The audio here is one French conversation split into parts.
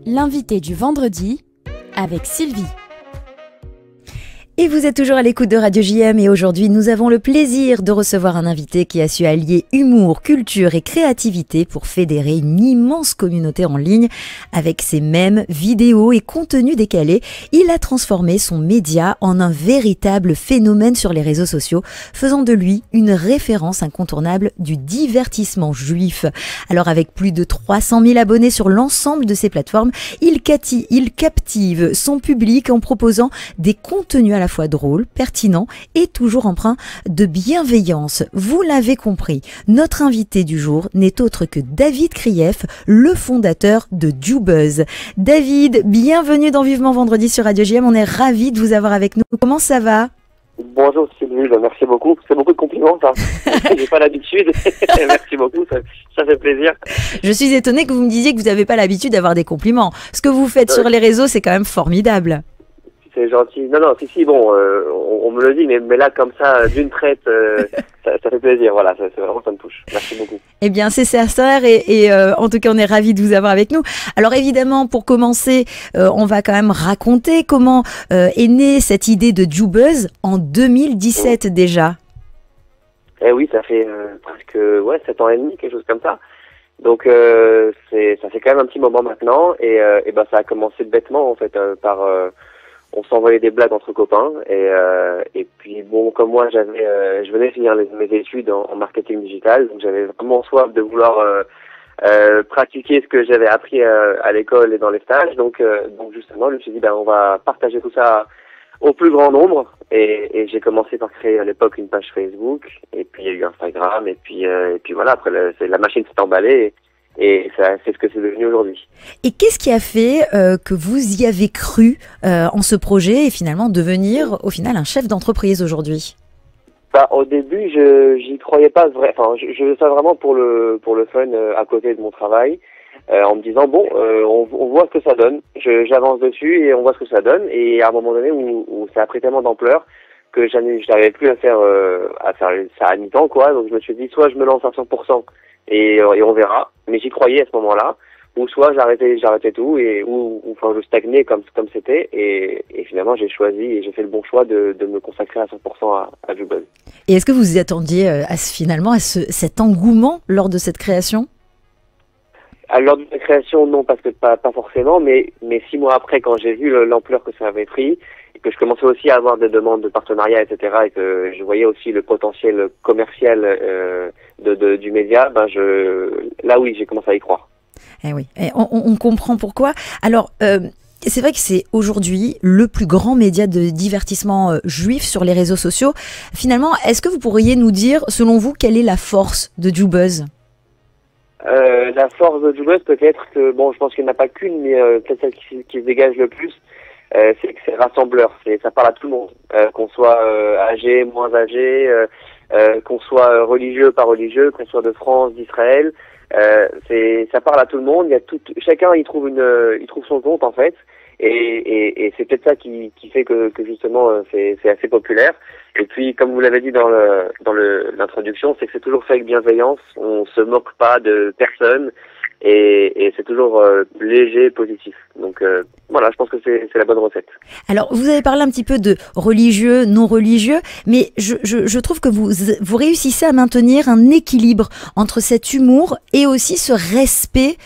L'invité du vendredi avec Sylvie. Et vous êtes toujours à l'écoute de Radio JM et aujourd'hui nous avons le plaisir de recevoir un invité qui a su allier humour, culture et créativité pour fédérer une immense communauté en ligne. Avec ses mèmes, vidéos et contenus décalés, il a transformé son média en un véritable phénomène sur les réseaux sociaux, faisant de lui une référence incontournable du divertissement juif. Alors avec plus de 300 000 abonnés sur l'ensemble de ses plateformes, il captive son public en proposant des contenus à la fois drôle, pertinent et toujours empreint de bienveillance. Vous l'avez compris, notre invité du jour n'est autre que David Krief, le fondateur de JuBuzz. David, bienvenue dans Vivement Vendredi sur Radio JM, on est ravis de vous avoir avec nous. Comment ça va ? Bonjour Sylvie, merci beaucoup. C'est beaucoup de compliments, ça. J'ai pas l'habitude. Merci beaucoup, ça fait plaisir. Je suis étonnée que vous me disiez que vous n'avez pas l'habitude d'avoir des compliments. Ce que vous faites sur les réseaux, c'est quand même formidable. C'est gentil. Non, si, bon, on me le dit, mais là, comme ça, d'une traite, ça fait plaisir. Voilà, c'est vraiment, ça me touche. Merci beaucoup. Eh bien, c'est sincère et en tout cas, on est ravis de vous avoir avec nous. Alors, évidemment, pour commencer, on va quand même raconter comment est née cette idée de JuBuzz en 2017 déjà. Eh oui, ça fait presque 7 ans et demi, quelque chose comme ça. Donc, ça fait quand même un petit moment maintenant et ben, ça a commencé bêtement, en fait, par... on s'envoyait des blagues entre copains et puis bon, comme moi je venais finir mes études en marketing digital, donc j'avais vraiment soif de vouloir pratiquer ce que j'avais appris à l'école et dans les stages, donc justement je me suis dit on va partager tout ça au plus grand nombre et j'ai commencé par créer à l'époque une page Facebook et puis il y a eu Instagram et puis voilà, après la machine s'est emballée et ça, c'est ce que c'est devenu aujourd'hui. Et qu'est-ce qui a fait que vous y avez cru en ce projet et finalement devenir au final un chef d'entreprise aujourd'hui ? Au début, j'y croyais pas enfin, je faisais ça vraiment pour le fun à côté de mon travail, en me disant on voit ce que ça donne. J'avance dessus et on voit ce que ça donne. Et à un moment donné où ça a pris tellement d'ampleur que je n'arrivais plus à faire ça à mi-temps, quoi. Donc je me suis dit soit je me lance à 100%. Et on verra. Mais j'y croyais à ce moment-là. Ou soit j'arrêtais tout ou enfin je stagnais comme c'était et finalement j'ai choisi et j'ai fait le bon choix de me consacrer à 100% à JuBuzz. Et est-ce que vous vous attendiez finalement à cet engouement lors de cette création ? Lors de la création, non, parce que pas forcément, mais 6 mois après, quand j'ai vu l'ampleur que ça avait pris, et que je commençais aussi à avoir des demandes de partenariat, etc., et que je voyais aussi le potentiel commercial du média, là oui, j'ai commencé à y croire. Eh oui, on comprend pourquoi. Alors, c'est vrai que c'est aujourd'hui le plus grand média de divertissement juif sur les réseaux sociaux. Finalement, est-ce que vous pourriez nous dire, selon vous, quelle est la force de JuBuzz ? La force de JuBuzz peut-être que, je pense qu'il n'y en a pas qu'une, mais peut-être celle qui se dégage le plus, c'est que c'est rassembleur, ça parle à tout le monde, qu'on soit âgé, moins âgé, qu'on soit religieux, pas religieux, qu'on soit de France, d'Israël, ça parle à tout le monde. Il y a chacun il trouve son compte en fait, et c'est peut-être ça qui fait que justement c'est assez populaire. Et puis comme vous l'avez dit dans l'introduction, c'est que c'est toujours fait avec bienveillance, on se moque pas de personne. Et c'est toujours léger, positif. Donc voilà, je pense que c'est la bonne recette. Alors, vous avez parlé un petit peu de religieux, non religieux, mais je trouve que vous réussissez à maintenir un équilibre entre cet humour et aussi ce respect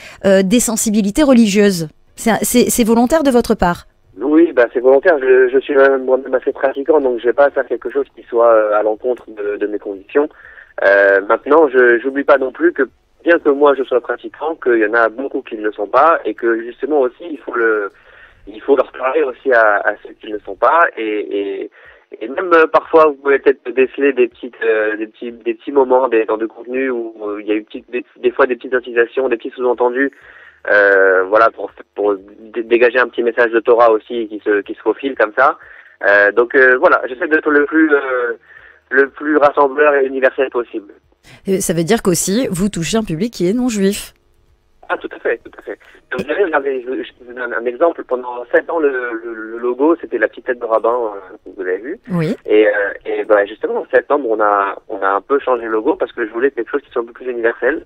des sensibilités religieuses. C'est volontaire de votre part ? Oui, c'est volontaire. Je suis moi-même assez pratiquant, donc je vais pas faire quelque chose qui soit à l'encontre de mes convictions. Maintenant, j'oublie pas non plus que bien que moi je sois pratiquant, qu'il y en a beaucoup qui ne le sont pas, et que justement aussi il faut leur parler aussi à ceux qui ne le sont pas, et même parfois vous pouvez peut-être déceler des petits moments dans de contenu où il y a eu des fois des petites incitations, des petits sous-entendus, voilà pour dégager un petit message de Torah aussi qui se faufile comme ça. Donc voilà, j'essaie d'être le plus rassembleur et universel possible. Ça veut dire qu'aussi, vous touchez un public qui est non-juif. Ah, tout à fait, tout à fait. Vous savez, je vous donne un exemple. Pendant 7 ans, le logo, c'était la petite tête de rabbin, vous l'avez vu. Oui. Et justement, en septembre, on a un peu changé le logo parce que je voulais quelque chose qui soit un peu plus universel.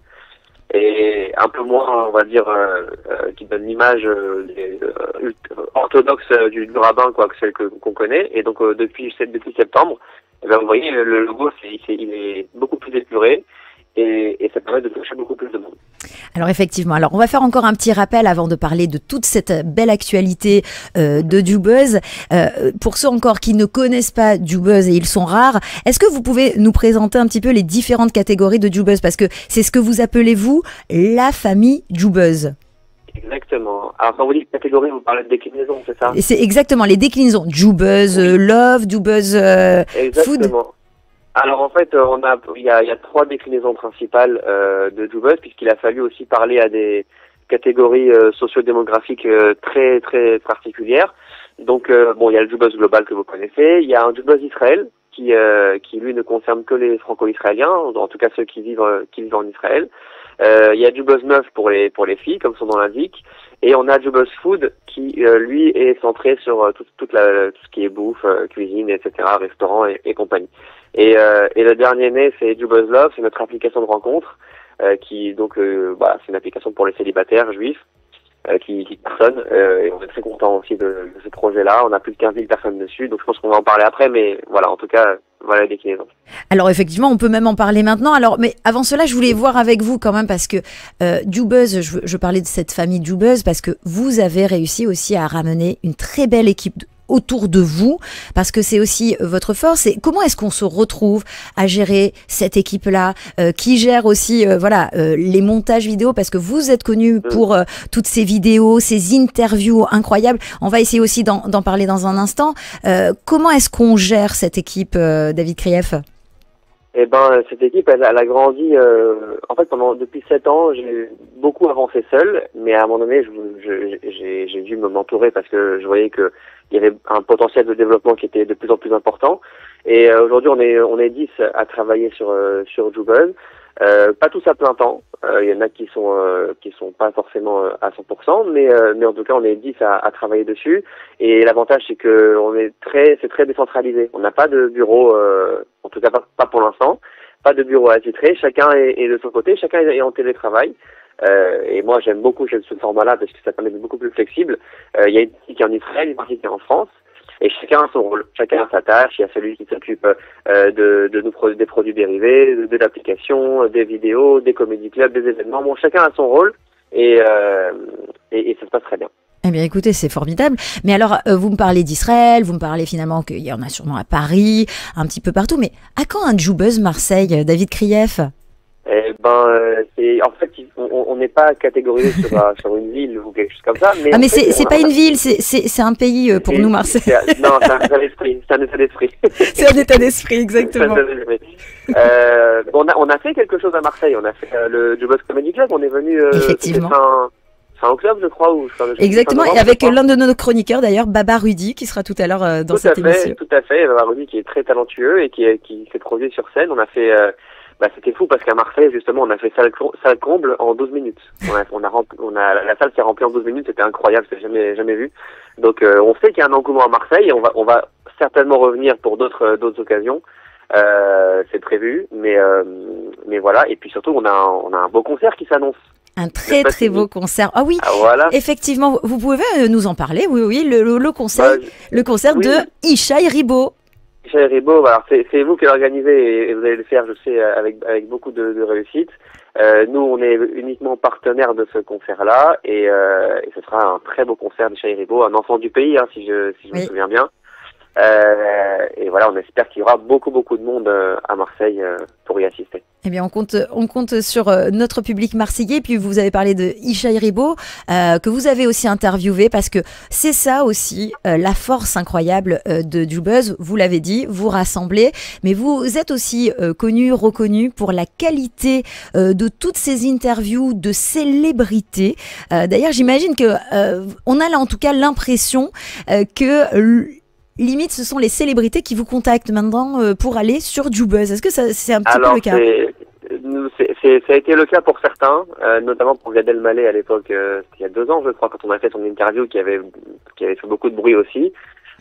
et un peu moins, on va dire, qui donne l'image orthodoxe du rabbin, quoi, que celle qu'on connaît. Et donc depuis septembre, eh ben, vous voyez, le logo, il est beaucoup plus épuré et ça permet de toucher beaucoup plus de monde. Alors effectivement, on va faire encore un petit rappel avant de parler de toute cette belle actualité de JoBuzz. Pour ceux encore qui ne connaissent pas JoBuzz, et ils sont rares, est-ce que vous pouvez nous présenter un petit peu les différentes catégories de JoBuzz? Parce que c'est ce que vous appelez, vous, la famille JoBuzz. Exactement. Alors quand vous dites catégorie, vous parlez de déclinaison, c'est ça? Et c'est exactement les déclinaisons. JoBuzz Love, JoBuzz Food. Alors en fait, il y a 3 déclinaisons principales de JoBuzz, puisqu'il a fallu aussi parler à des catégories sociodémographiques très très particulières. Donc bon, il y a le JoBuzz global que vous connaissez, il y a un JoBuzz Israël qui lui ne concerne que les franco-israéliens, en tout cas ceux qui vivent en Israël. Il y a JoBuzz Meuf pour les filles, comme son nom l'indique, et on a JoBuzz Food qui lui est centré sur tout ce qui est bouffe, cuisine, etc., restaurant et compagnie. Et le dernier né, c'est JoBuzz Love, c'est notre application de rencontre qui donc c'est une application pour les célibataires juifs qui cartonne, et on est très content aussi de ce projet-là. On a plus de 15 000 personnes dessus, donc je pense qu'on va en parler après, mais voilà, en tout cas, voilà la déclinaison. Alors effectivement, on peut même en parler maintenant. Alors, mais avant cela, je voulais voir avec vous quand même, parce que JoBuzz, je parlais de cette famille JoBuzz parce que vous avez réussi aussi à ramener une très belle équipe autour de vous, parce que c'est aussi votre force. Et comment est-ce qu'on se retrouve à gérer cette équipe-là, qui gère aussi les montages vidéo, parce que vous êtes connu pour toutes ces vidéos, ces interviews incroyables. On va essayer aussi d'en parler dans un instant. Comment est-ce qu'on gère cette équipe, David Krief? Eh ben, cette équipe, elle a grandi. En fait, depuis 7 ans, j'ai beaucoup avancé seul, mais à un moment donné, j'ai dû m'entourer parce que je voyais que il y avait un potentiel de développement qui était de plus en plus important. Et aujourd'hui, on est 10 à travailler sur JoBuzz. Pas tous à plein temps. Il y en a qui sont pas forcément à 100%, mais en tout cas, on est 10 à travailler dessus. Et l'avantage, c'est que c'est très décentralisé. On n'a pas de bureau, en tout cas pas pour l'instant, pas de bureau attitré. Chacun est de son côté, chacun est en télétravail. Et moi, j'aime ce format-là parce que ça permet d'être beaucoup plus flexible. Il y a une partie qui est en Israël, une partie qui est en France. Et chacun a son rôle, chacun a sa tâche. Il y a celui qui s'occupe des produits dérivés, de l'application, des vidéos, des comédie clubs, des événements. Bon, chacun a son rôle et ça se passe très bien. Eh bien, écoutez, c'est formidable. Mais alors, vous me parlez d'Israël, vous me parlez finalement qu'il y en a sûrement à Paris, un petit peu partout. Mais à quand un JoBuzz Marseille, David Krief? Eh ben, en fait, on n'est pas catégorisé sur une ville ou quelque chose comme ça. Mais c'est pas une ville, c'est un pays pour nous, Marseille. Non, c'est un état d'esprit. C'est un état d'esprit. C'est un état d'esprit, exactement. On a fait quelque chose à Marseille. On a fait le JoBuzz Comedy Club. On est venu effectivement. fin octobre, je crois. Exactement, et avec l'un de nos chroniqueurs d'ailleurs, Baba Rudy, qui sera tout à l'heure dans cette émission. Tout à fait, Baba Rudy qui est très talentueux et qui s'est produit sur scène. On a fait... c'était fou parce qu'à Marseille, justement, on a fait salle comble en 12 minutes. La salle s'est remplie en 12 minutes, c'était incroyable, c'est jamais vu. Donc, on sait qu'il y a un engouement à Marseille et on va certainement revenir pour d'autres occasions. C'est prévu, mais voilà. Et puis surtout, on a un beau concert qui s'annonce. Un très très beau concert. Ah oui, voilà. Effectivement, vous pouvez nous en parler. Oui, le concert, de Ishaï Ribo. Ishaï Ribo, alors c'est vous qui l'organisez et vous allez le faire, je sais, avec beaucoup de réussite. Nous, on est uniquement partenaire de ce concert-là et ce sera un très beau concert d'Ishaï Ribo, un enfant du pays, si je me souviens bien. Et voilà, on espère qu'il y aura beaucoup de monde à Marseille pour y assister. Eh bien, on compte sur notre public marseillais. Puis vous avez parlé de Ishaï Ribo, que vous avez aussi interviewé, parce que c'est ça aussi la force incroyable de JoBuzz. Vous l'avez dit, vous rassemblez, mais vous êtes aussi reconnu pour la qualité de toutes ces interviews de célébrités. D'ailleurs, j'imagine que on a là en tout cas l'impression que limite, ce sont les célébrités qui vous contactent maintenant pour aller sur JoBuzz. Est-ce que c'est un petit peu le cas? Ça a été le cas pour certains, notamment pour Gad Elmaleh à l'époque, il y a 2 ans, je crois, quand on a fait son interview qui avait fait beaucoup de bruit aussi.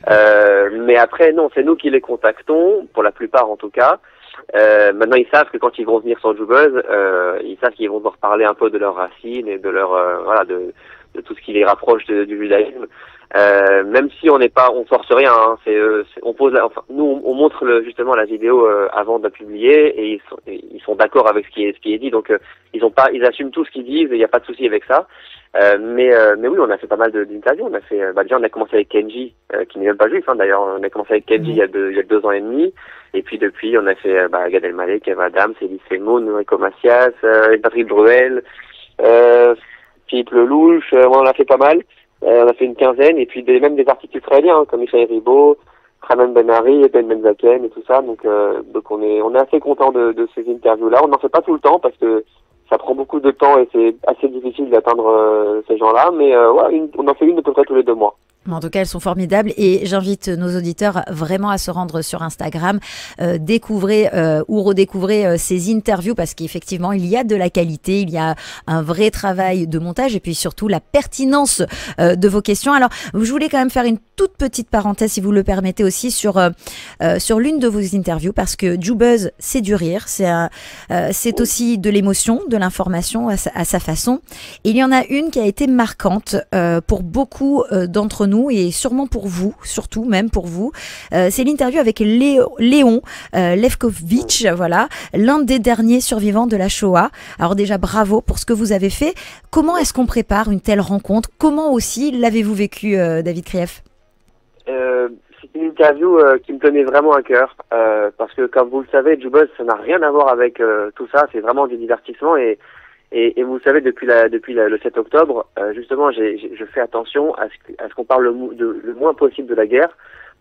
Mais après, non, c'est nous qui les contactons, pour la plupart en tout cas. Maintenant, ils savent que quand ils vont venir sur Jubuzz, ils savent qu'ils vont devoir parler un peu de leurs racines et de leur voilà de tout ce qui les rapproche du judaïsme. Même si on force rien, hein, on pose, enfin, nous on montre justement la vidéo avant de la publier et ils sont d'accord avec ce qui est dit, donc ils assument tout ce qu'ils disent et il n'y a pas de souci avec ça. Mais oui, on a fait pas mal d'interviews. On a fait, déjà on a commencé avec Kenji, qui n'est même pas juif, hein, d'ailleurs. On a commencé avec Kenji il y a 2 ans et demi, et puis depuis on a fait Gad Elmaleh, Kev Adams, Elie Semoun, Enrico Macias, Patrick Bruel, Philippe Lelouch, on en a fait pas mal. On a fait une quinzaine, et puis même des artistes israéliens, hein, comme Michael Ribo, Hanan Ben-Ari, Ben Benzaken et tout ça. Donc on est assez content de ces interviews-là. On n'en fait pas tout le temps parce que ça prend beaucoup de temps et c'est assez difficile d'atteindre ces gens-là, mais on en fait une à peu près tous les 2 mois. En tout cas, elles sont formidables et j'invite nos auditeurs vraiment à se rendre sur Instagram, découvrir ou redécouvrir ces interviews parce qu'effectivement, il y a de la qualité, il y a un vrai travail de montage et puis surtout la pertinence de vos questions. Alors, je voulais quand même faire une toute petite parenthèse, si vous le permettez aussi, sur l'une de vos interviews parce que Jubuzz, c'est du rire, c'est aussi de l'émotion, de l'information à sa façon. Et il y en a une qui a été marquante pour beaucoup d'entre nous et sûrement pour vous, surtout même pour vous. C'est l'interview avec Léon Lefkovitch, voilà, l'un des derniers survivants de la Shoah. Alors déjà, bravo pour ce que vous avez fait. Comment est-ce qu'on prépare une telle rencontre? Comment aussi l'avez-vous vécu, David Krief? C'est une interview qui me tenait vraiment à cœur parce que, comme vous le savez, Jubuzz, ça n'a rien à voir avec tout ça. C'est vraiment du divertissement et vous le savez, depuis le 7 octobre, justement, je fais attention à ce qu'on parle le moins possible de la guerre.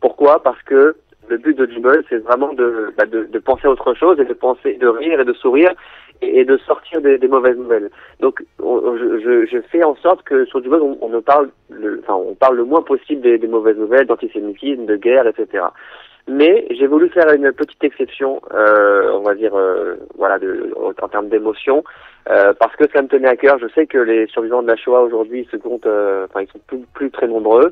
Pourquoi? Parce que le but de Jubuzz, c'est vraiment de penser à autre chose et de rire et de sourire et de sortir des mauvaises nouvelles. Donc, je fais en sorte que sur Jubuzz, on parle le moins possible des mauvaises nouvelles, d'antisémitisme, de guerre, etc. Mais j'ai voulu faire une petite exception, on va dire, en termes d'émotion, parce que ça me tenait à cœur. Je sais que les survivants de la Shoah aujourd'hui ils sont plus très nombreux.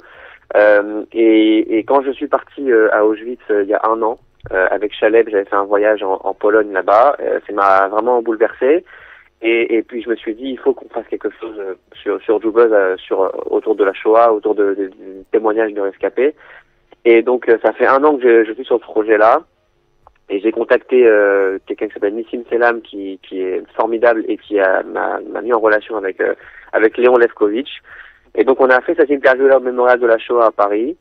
Et quand je suis parti à Auschwitz il y a 1 an, avec Chaleb, j'avais fait un voyage en Pologne là-bas. Ça m'a vraiment bouleversé. Et puis je me suis dit, il faut qu'on fasse quelque chose sur Jubuzz, autour de la Shoah, autour de témoignages de rescapés. Et donc ça fait 1 an que je suis sur ce projet-là. Et j'ai contacté quelqu'un qui s'appelle Nissim Selam, qui est formidable et qui m'a mis en relation avec Léon Lefkovitch. Et donc on a fait cette interview-là au Mémorial de la Shoah à Paris.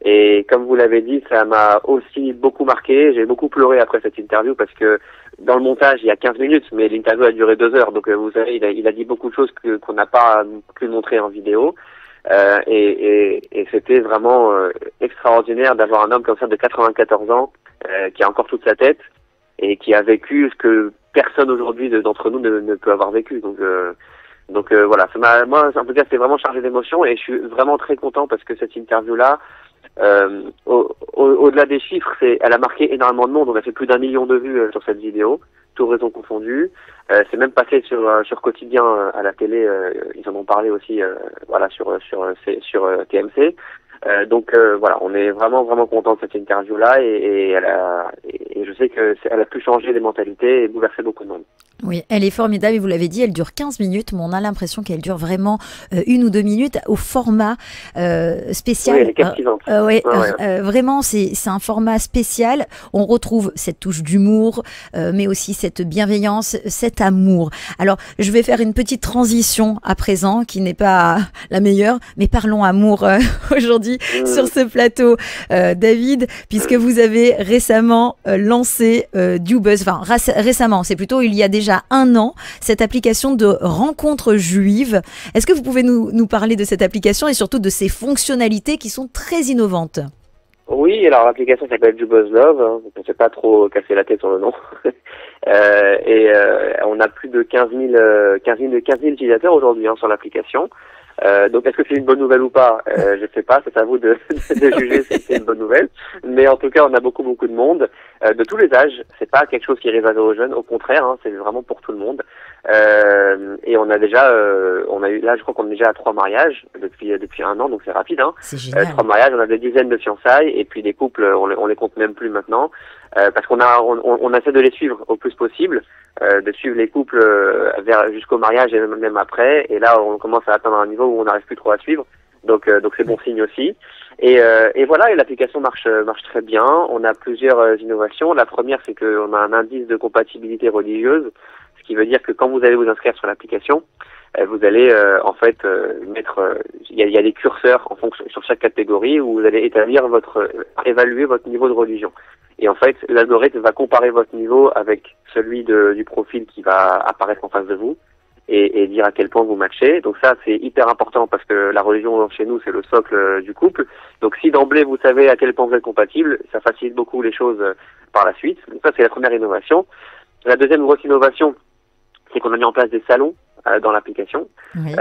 Et comme vous l'avez dit, ça m'a aussi beaucoup marqué. J'ai beaucoup pleuré après cette interview parce que dans le montage, il y a 15 minutes, mais l'interview a duré 2 heures. Donc vous savez, il a dit beaucoup de choses qu'on n'a pas pu montrer en vidéo. Et c'était vraiment extraordinaire d'avoir un homme comme ça de 94 ans qui a encore toute sa tête et qui a vécu ce que personne aujourd'hui d'entre nous ne peut avoir vécu. Donc voilà, moi en tout cas c'est vraiment chargé d'émotions et je suis vraiment très content parce que cette interview-là, au-delà des chiffres, elle a marqué énormément de monde. On a fait plus d'1 million de vues sur cette vidéo, tout raison confondu. C'est même passé sur Quotidien à la télé. Ils en ont parlé aussi, sur TMC. Donc voilà, on est vraiment content de cette interview-là et je sais que elle a pu changer les mentalités et bouleverser beaucoup de monde. Oui, elle est formidable et vous l'avez dit, elle dure 15 minutes, mais on a l'impression qu'elle dure vraiment 1 ou 2 minutes au format spécial. Oui, elle est captivante. Vraiment, c'est un format spécial. On retrouve cette touche d'humour, mais aussi cette bienveillance, cet amour. Alors, je vais faire une petite transition à présent, qui n'est pas la meilleure, mais parlons amour aujourd'hui sur ce plateau, David, puisque vous avez récemment lancé Jubuzz. Enfin, récemment, c'est plutôt il y a déjà 1 an, cette application de rencontres juives. Est-ce que vous pouvez nous parler de cette application et surtout de ses fonctionnalités qui sont très innovantes? Oui, alors l'application s'appelle Jubuzz Love, on ne s'est pas trop cassé la tête sur le nom. On a plus de 15 000 utilisateurs aujourd'hui sur l'application. Donc est-ce que c'est une bonne nouvelle ou pas? Je sais pas, c'est à vous de juger si c'est une bonne nouvelle. Mais en tout cas, on a beaucoup de monde de tous les âges. C'est pas quelque chose qui est réservé aux jeunes, au contraire, c'est vraiment pour tout le monde. Et on a déjà, là, je crois qu'on est déjà à 3 mariages depuis 1 an, donc c'est rapide. C'est génial. 3 mariages, on a des dizaines de fiançailles et puis des couples, on les compte même plus maintenant, parce on essaie de les suivre au plus possible. De suivre les couples jusqu'au mariage et même après. Et là, on commence à atteindre un niveau où on n'arrive plus trop à suivre. Donc c'est bon signe aussi. Et voilà, et l'application marche très bien. On a plusieurs innovations. La première, c'est qu'on a un indice de compatibilité religieuse, ce qui veut dire que quand vous allez vous inscrire sur l'application, vous allez mettre, il y a des curseurs en fonction sur chaque catégorie où vous allez évaluer votre niveau de religion. Et en fait, l'algorithme va comparer votre niveau avec celui du profil qui va apparaître en face de vous et dire à quel point vous matchez. Donc ça, c'est hyper important parce que la religion chez nous, c'est le socle du couple. Donc si d'emblée, vous savez à quel point vous êtes compatible, ça facilite beaucoup les choses par la suite. Donc ça, c'est la première innovation. La deuxième grosse innovation, c'est qu'on a mis en place des salons dans l'application. Oui.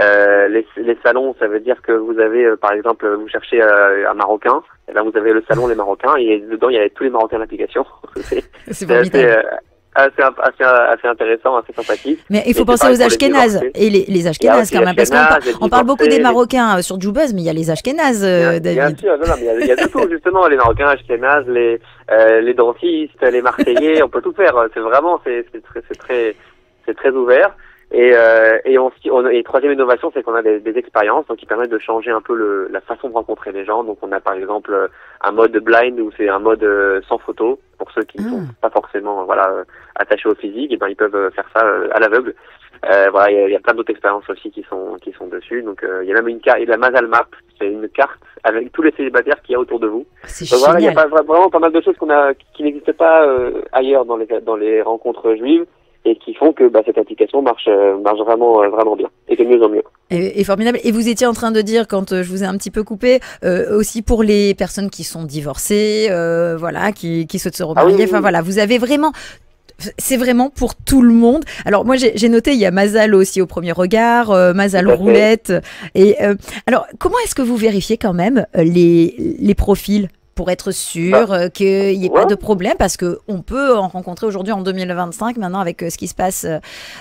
Les salons, ça veut dire que vous avez, par exemple, vous cherchez un Marocain, et là vous avez le salon Les Marocains, et dedans il y a tous les Marocains de l'application. C'est formidable. Assez intéressant, assez sympathique. Mais il faut penser aux Ashkénazes, et les Ashkénazes quand même, parce qu'on parle beaucoup des Marocains sur Jubuzz, mais il y a les Ashkénazes, David. Bien sûr, non, mais il y a de tout, justement, les Marocains, Ashkénazes, les dentistes, les Marseillais, on peut tout faire. C'est vraiment, c'est très ouvert. Et troisième innovation, c'est qu'on a des expériences donc qui permettent de changer un peu la façon de rencontrer les gens. Donc on a par exemple un mode blind où c'est un mode sans photo pour ceux qui ne sont pas forcément attachés au physique, et ben ils peuvent faire ça à l'aveugle. Voilà, il y a plein d'autres expériences aussi qui sont dessus. Donc il y a même une carte, la Mazal Map, c'est une carte avec tous les célibataires qu'il y a autour de vous. C'est donc voilà, il y génial. a vraiment pas mal de choses qui n'existent pas ailleurs dans les rencontres juives, et qui font que cette application marche vraiment bien, et de mieux en mieux. Et formidable. Et vous étiez en train de dire, quand je vous ai un petit peu coupé, aussi pour les personnes qui sont divorcées, qui souhaitent se remarier. Enfin voilà, vous avez vraiment... C'est vraiment pour tout le monde. Alors moi j'ai noté, il y a Mazal aussi au premier regard, Mazal Roulette. Et alors comment est-ce que vous vérifiez quand même les profils pour être sûr qu'il n'y ait pas de problème, parce qu'on peut en rencontrer aujourd'hui en 2025, maintenant avec ce qui se passe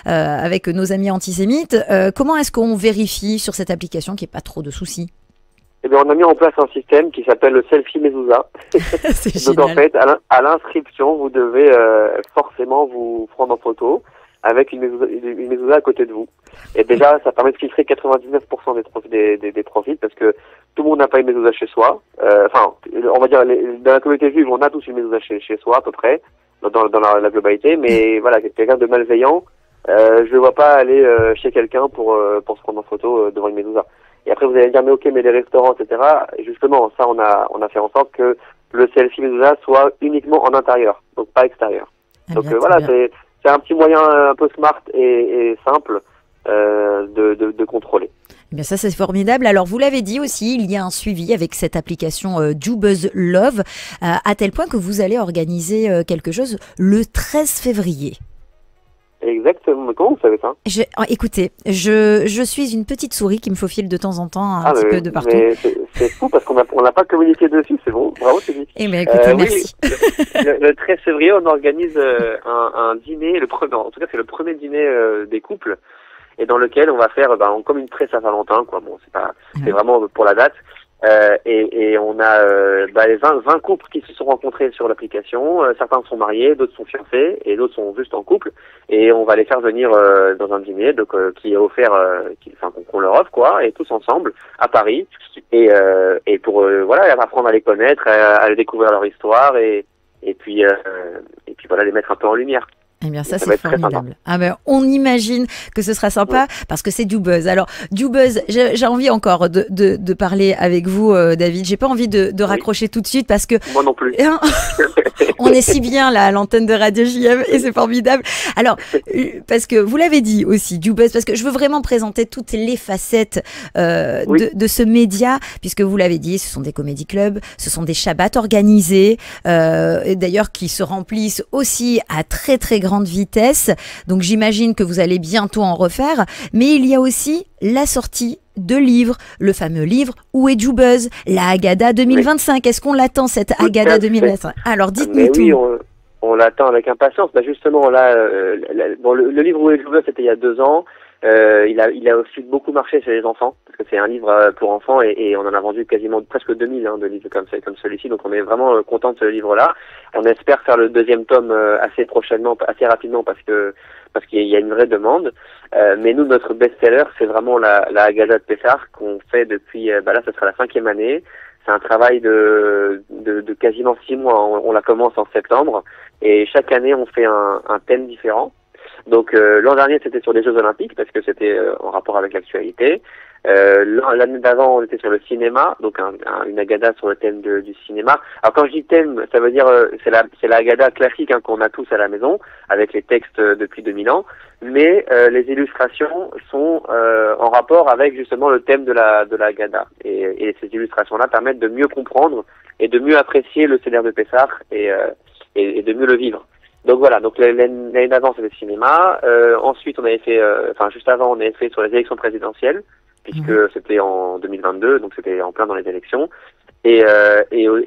avec nos amis antisémites. Comment est-ce qu'on vérifie sur cette application qu'il n'y ait pas trop de soucis? Eh bien, on a mis en place un système qui s'appelle le Selfie Mezouza. Donc en fait, à l'inscription, vous devez forcément vous prendre en photo avec une mezouza à côté de vous. Et déjà, ça permet de filtrer 99% des profils, parce que tout le monde n'a pas une mezouza chez soi. On va dire, dans la communauté juive, on a tous une mezouza chez soi, à peu près, dans la globalité, mais voilà, quelqu'un de malveillant, je ne vois pas aller chez quelqu'un pour se prendre en photo devant une mezouza. Et après, vous allez me dire, mais ok, mais les restaurants, etc. Et justement, ça, on a fait en sorte que le selfie mezouza soit uniquement en intérieur, donc pas extérieur. Donc voilà, c'est un petit moyen un peu smart et simple de contrôler. Eh bien ça c'est formidable. Alors vous l'avez dit aussi, il y a un suivi avec cette application Jubuzz Love, à tel point que vous allez organiser quelque chose le 13 février. Exactement. Comment vous savez ça? Écoutez, je suis une petite souris qui me faufile de temps en temps un petit peu de partout. C'est fou parce qu'on n'a pas communiqué dessus, c'est bon, bravo, c'est dit. Eh bien écoutez, merci. Oui, le 13 février, on organise un dîner, en tout cas c'est le premier dîner des couples, et dans lequel on va faire comme une presse à Valentin, quoi. Bon, c'est vraiment pour la date. Et on a les 20 couples qui se sont rencontrés sur l'application. Certains sont mariés, d'autres sont fiancés, et d'autres sont juste en couple. Et on va les faire venir dans un dîner qui est offert, qu'on leur offre, quoi, et tous ensemble à Paris. Et pour apprendre à les connaître, à découvrir leur histoire, et puis voilà, les mettre un peu en lumière. Eh bien ça c'est formidable. Ah ben on imagine que ce sera sympa parce que c'est Jubuzz. Alors Jubuzz, j'ai envie encore de parler avec vous, David. J'ai pas envie de raccrocher tout de suite parce que moi non plus. On est si bien là à l'antenne de Radio JM et c'est formidable. Alors parce que vous l'avez dit aussi, Jubuzz, parce que je veux vraiment présenter toutes les facettes de ce média, puisque vous l'avez dit, ce sont des comédie clubs, ce sont des shabbats organisés, d'ailleurs qui se remplissent aussi à très très grande grande vitesse. Donc j'imagine que vous allez bientôt en refaire. Mais il y a aussi la sortie de livres, le fameux livre Où est Joubuzz, la Haggadah 2025. Est-ce qu'on l'attend, cette Haggadah 2025? Alors dites-nous tout. Oui, on l'attend avec impatience. Bah justement, là, bon, le livre Où est Joubuzz, c'était il y a 2 ans. Il a aussi beaucoup marché chez les enfants, parce que c'est un livre pour enfants et on en a vendu quasiment presque 2000 de livres comme celui-ci, donc on est vraiment content de ce livre-là. On espère faire le 2e tome assez rapidement parce qu'il y a une vraie demande. Mais nous, notre best-seller, c'est vraiment la Haggadah de Pessah qu'on fait depuis, là, ça sera la 5e année. C'est un travail de quasiment 6 mois. On la commence en septembre et chaque année, on fait un thème différent. Donc l'an dernier c'était sur les Jeux Olympiques parce que c'était en rapport avec l'actualité. L'année d'avant on était sur le cinéma, donc une Haggadah sur le thème du cinéma. Alors quand je dis thème, ça veut dire c'est la Haggadah classique qu'on a tous à la maison avec les textes depuis 2000 ans, mais les illustrations sont en rapport avec justement le thème de la Haggadah. Et ces illustrations-là permettent de mieux comprendre et de mieux apprécier le Seder de Pessah et de mieux le vivre. Donc voilà, donc l'année d'avant c'était le cinéma, ensuite on avait fait, juste avant on avait fait sur les élections présidentielles, puisque c'était en 2022, donc c'était en plein dans les élections, et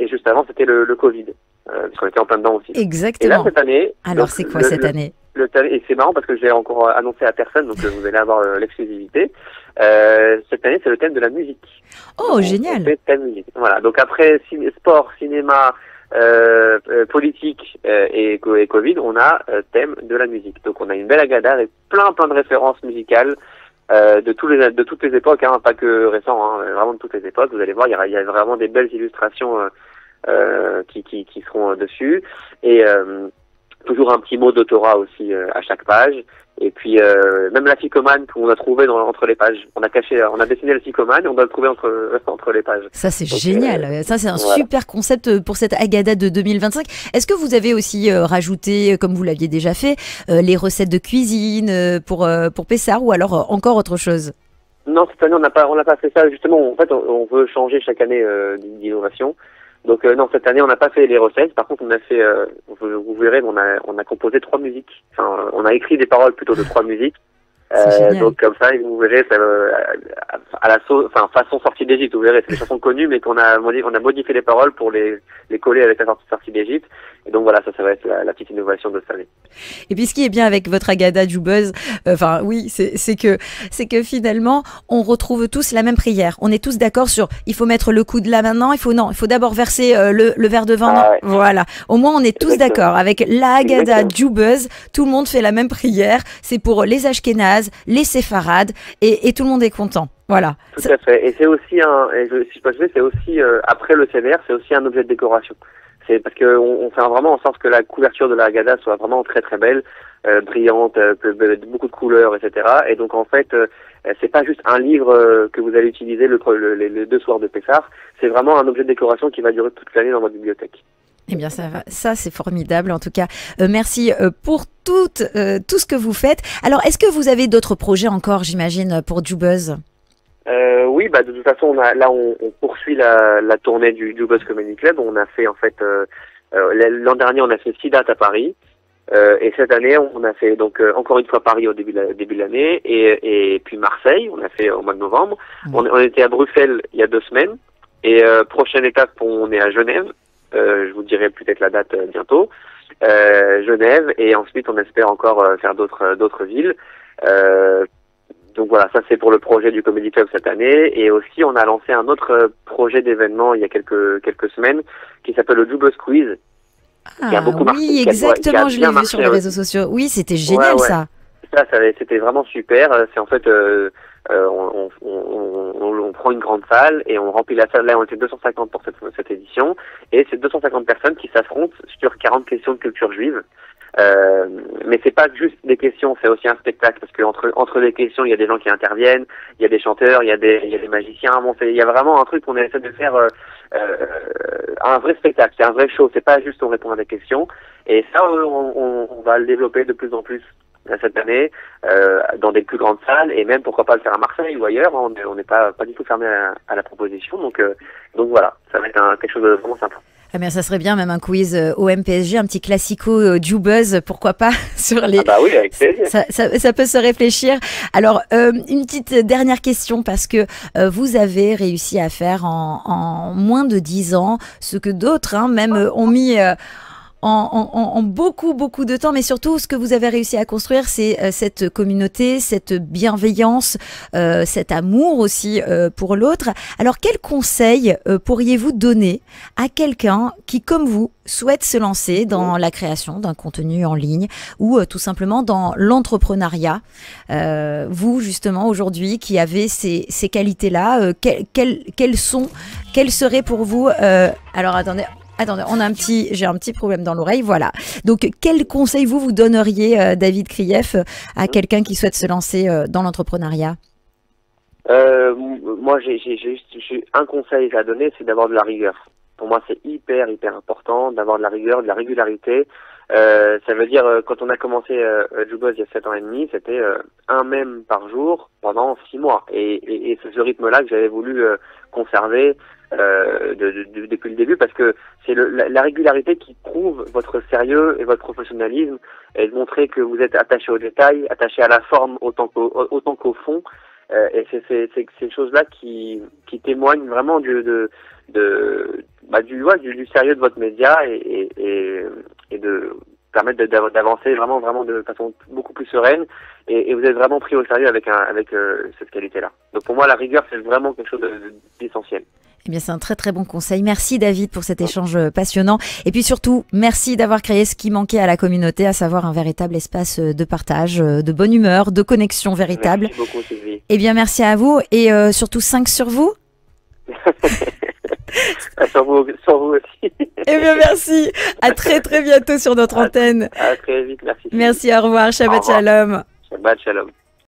juste avant c'était le Covid, parce qu'on était en plein dedans aussi. Exactement. Et là cette année... Alors c'est quoi cette année? Et c'est marrant parce que je l'ai encore annoncé à personne, donc vous allez avoir l'exclusivité. Cette année c'est le thème de la musique. Oh donc, génial. On fait thème musique. Voilà, donc après sport, cinéma... politique et Covid, on a thème de la musique. Donc on a une belle Haggadah avec plein de références musicales de toutes les époques, pas que récents, vraiment de toutes les époques. Vous allez voir, il y a vraiment des belles illustrations qui seront dessus et toujours un petit mot de Torah aussi à chaque page. Et puis même la ficomane qu'on a trouvé entre les pages. On a dessiné la ficomane et on doit le trouver entre les pages. Ça c'est génial. Ça c'est un super concept pour cette Haggadah de 2025. Est-ce que vous avez aussi rajouté, comme vous l'aviez déjà fait, les recettes de cuisine pour Pessah ou alors encore autre chose? Non, cette année on n'a pas fait ça. Justement, en fait, on veut changer chaque année d'innovation. Donc non, cette année on n'a pas fait les recettes. Par contre, on a fait, vous verrez, on a composé 3 musiques. Enfin, on a écrit des paroles plutôt de 3 musiques. Donc comme ça, vous verrez, ça, façon sortie d'Égypte, vous verrez, c'est des chansons connues, mais on a modifié les paroles pour les coller avec la sortie d'Égypte. Et donc voilà, ça va être la petite innovation de cette année. Et puis ce qui est bien avec votre Haggadah Joubuzz, c'est que finalement, on retrouve tous la même prière. On est tous d'accord sur, il faut mettre le coude là maintenant, il faut d'abord verser le verre de vin. Ouais. Voilà. Au moins, on est tous d'accord avec la Haggadah Joubuzz. Tout le monde fait la même prière. C'est pour les Ashkénazes, les séfarades et tout le monde est content. Voilà. Tout à fait. Et c'est aussi si je peux dire, c'est aussi après le Seder, c'est aussi un objet de décoration. C'est parce que on fait vraiment en sorte que la couverture de la Haggadah soit vraiment très très belle, brillante, beaucoup de couleurs, etc. Et donc en fait, c'est pas juste un livre que vous allez utiliser les 2 soirs de Pessah. C'est vraiment un objet de décoration qui va durer toute l'année dans votre bibliothèque. Eh bien, ça c'est formidable. En tout cas, merci pour tout ce que vous faites. Alors, est-ce que vous avez d'autres projets encore, j'imagine, pour Joubuzz? Oui, de toute façon, on poursuit la tournée du Joubuzz Comedy Club. On a fait, en fait, l'an dernier, on a fait 6 dates à Paris. Et cette année, on a fait donc encore une fois Paris au début de l'année et puis Marseille, on a fait au mois de novembre. On était à Bruxelles il y a 2 semaines. Et prochaine étape, on est à Genève. Je vous dirai peut-être la date bientôt. Genève, et ensuite on espère encore faire d'autres villes. Donc voilà, ça c'est pour le projet du Comedy Club cette année. Et aussi on a lancé un autre projet d'événement il y a quelques semaines qui s'appelle le Joubuzz Quiz. Qui a beaucoup marché, oui, exactement, je l'ai vu sur les réseaux sociaux. Oui, c'était génial ça. Ça c'était vraiment super. C'est en fait on prend une grande salle et on remplit la salle. Là, on était 250 pour cette édition. Et c'est 250 personnes qui s'affrontent sur 40 questions de culture juive. Mais c'est pas juste des questions, c'est aussi un spectacle, parce que entre les questions, il y a des gens qui interviennent, il y a des chanteurs, il y a des magiciens. Bon, il y a vraiment un truc qu'on essaie de faire, un vrai spectacle, c'est un vrai show. C'est pas juste on répond à des questions. Et ça, on va le développer de plus en plus cette année dans des plus grandes salles, et même pourquoi pas le faire à Marseille ou ailleurs. On n'est pas du tout fermé à la proposition. Donc voilà, ça va être quelque chose de vraiment sympa. Ah bien, ça serait bien même un quiz OM PSG, un petit classico du buzz, pourquoi pas sur les. Ah bah oui, avec plaisir. Ça peut se réfléchir. Alors, une petite dernière question parce que vous avez réussi à faire en moins de 10 ans ce que d'autres, hein, même ont mis. En beaucoup de temps, mais surtout ce que vous avez réussi à construire, c'est cette communauté, cette bienveillance, cet amour aussi pour l'autre. Alors quel conseil pourriez-vous donner à quelqu'un qui, comme vous, souhaite se lancer dans la création d'un contenu en ligne ou tout simplement dans l'entrepreneuriat? Vous, justement, aujourd'hui, qui avez ces qualités-là, quelles seraient pour vous alors attendez, j'ai un petit problème dans l'oreille, voilà. Donc, quel conseil vous donneriez, David Krief, à quelqu'un qui souhaite se lancer dans l'entrepreneuriat? Moi, j'ai un conseil à donner, c'est d'avoir de la rigueur. Pour moi, c'est hyper important d'avoir de la rigueur, de la régularité. Ça veut dire, quand on a commencé Jubuzz il y a 7 ans et demi, c'était un mème par jour pendant 6 mois. Et c'est ce rythme-là que j'avais voulu conserver depuis le début, parce que c'est la régularité qui prouve votre sérieux et votre professionnalisme, et de montrer que vous êtes attaché aux détails, attaché à la forme autant qu'au fond. Et c'est ces choses-là qui témoignent vraiment du sérieux de votre média et de permettre d'avancer vraiment de façon beaucoup plus sereine, et vous êtes vraiment pris au sérieux avec cette qualité-là. Donc pour moi, la rigueur, c'est vraiment quelque chose d'essentiel. Eh bien, c'est un très bon conseil. Merci David pour cet échange passionnant. Et puis surtout, merci d'avoir créé ce qui manquait à la communauté, à savoir un véritable espace de partage, de bonne humeur, de connexion véritable. Merci beaucoup, Sylvie. Eh bien, merci à vous et surtout 5 sur vous. Sur vous aussi. Eh bien, merci. À très bientôt sur notre antenne. À très vite, merci. Merci, au revoir. Shabbat shalom. Shabbat shalom.